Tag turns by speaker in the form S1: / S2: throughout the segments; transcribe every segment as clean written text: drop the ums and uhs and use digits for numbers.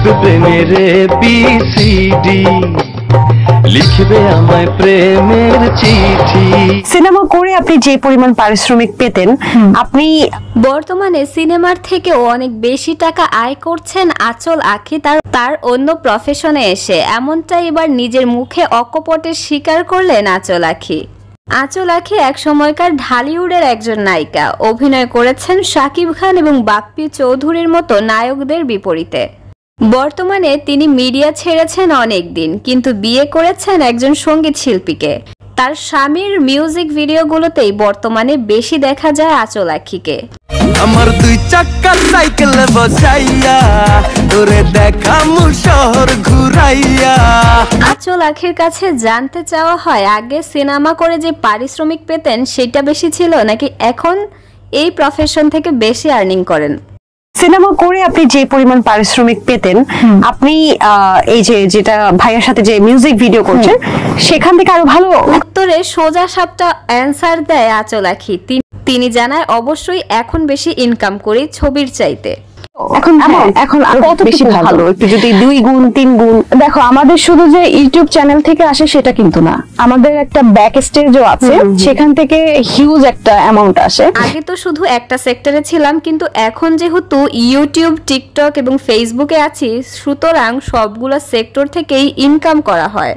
S1: লিখবে প্রেমের ABCD, লিখবে আমায় প্রেমের চিঠি।
S2: সিনেমা করে আপনি যে পরিমাণ পারিশ্রমিক পেতেন, আপনি
S3: বর্তমানে সিনেমার থেকেও অনেক বেশি টাকা আয় করছেন আঁচল আঁখি তার অন্য প্রফেশনে এসে। এমনটাই এবার নিজের মুখে অকপটে স্বীকার করলেন আঁচল আঁখি। আঁচল আঁখি এক সময়কার ঢালিউডের একজন নায়িকা। অভিনয় করেছেন শাকিব খান এবং বাপ্পি চৌধুরীর মতো নায়কদের বিপরীতে। বর্তমানে তিনি মিডিয়া ছেড়েছেন অনেক দিন, কিন্তু বিয়ে করেছেন একজন সঙ্গীত শিল্পীকে। তার স্বামীর মিউজিক ভিডিওগুলোতেই বর্তমানে বেশি দেখা যায় আঁচল আঁখিকে।
S1: আমার দুই চাক্কা সাইকেলে বসাইয়া তোরে দেখামু শহর ঘুরাইয়া।
S3: আঁচল আঁখির কাছে জানতে চাওয়া হয়, আগে সিনেমা করে যে পারিশ্রমিক পেতেন সেটা বেশি ছিল নাকি এখন এই প্রফেশন থেকে বেশি আর্নিং করেন?
S2: সিনেমা করে আপনি যে পরিমাণ পারিশ্রমিক পেতেন, আপনি এই যে যেটা ভাইয়ার সাথে যে মিউজিক ভিডিও করছেন সেখান থেকে আরো ভালো
S3: উত্তরে সোজা সাপটা অ্যান্সার দেয় আঁচল আঁখি। তিনি জানায়, অবশ্যই এখন বেশি ইনকাম করি ছবির চাইতে।
S4: এখন আরো বেশি ভালো,
S2: একটু যদি 2 গুণ 3 গুণ।
S4: দেখো, আমাদের শুধু যে ইউটিউব চ্যানেল থেকে আসে সেটা কিন্তু না, আমাদের একটা ব্যাক স্টেজও আছে, সেখান থেকে হিউজ একটা অ্যামাউন্ট আসে।
S3: আগে তো শুধু একটা সেক্টরে ছিলাম, কিন্তু এখন যেহেতু ইউটিউব, টিকটক এবং ফেসবুকে আছি, সুতরাং সবগুলো সেক্টর থেকেই ইনকাম করা হয়,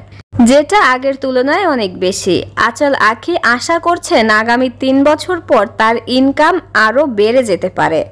S3: যেটা আগের তুলনায় অনেক বেশি। আঁচল আঁখি আশা করছেন আগামী 3 বছর পর তার ইনকাম আরো বেড়ে যেতে পারে।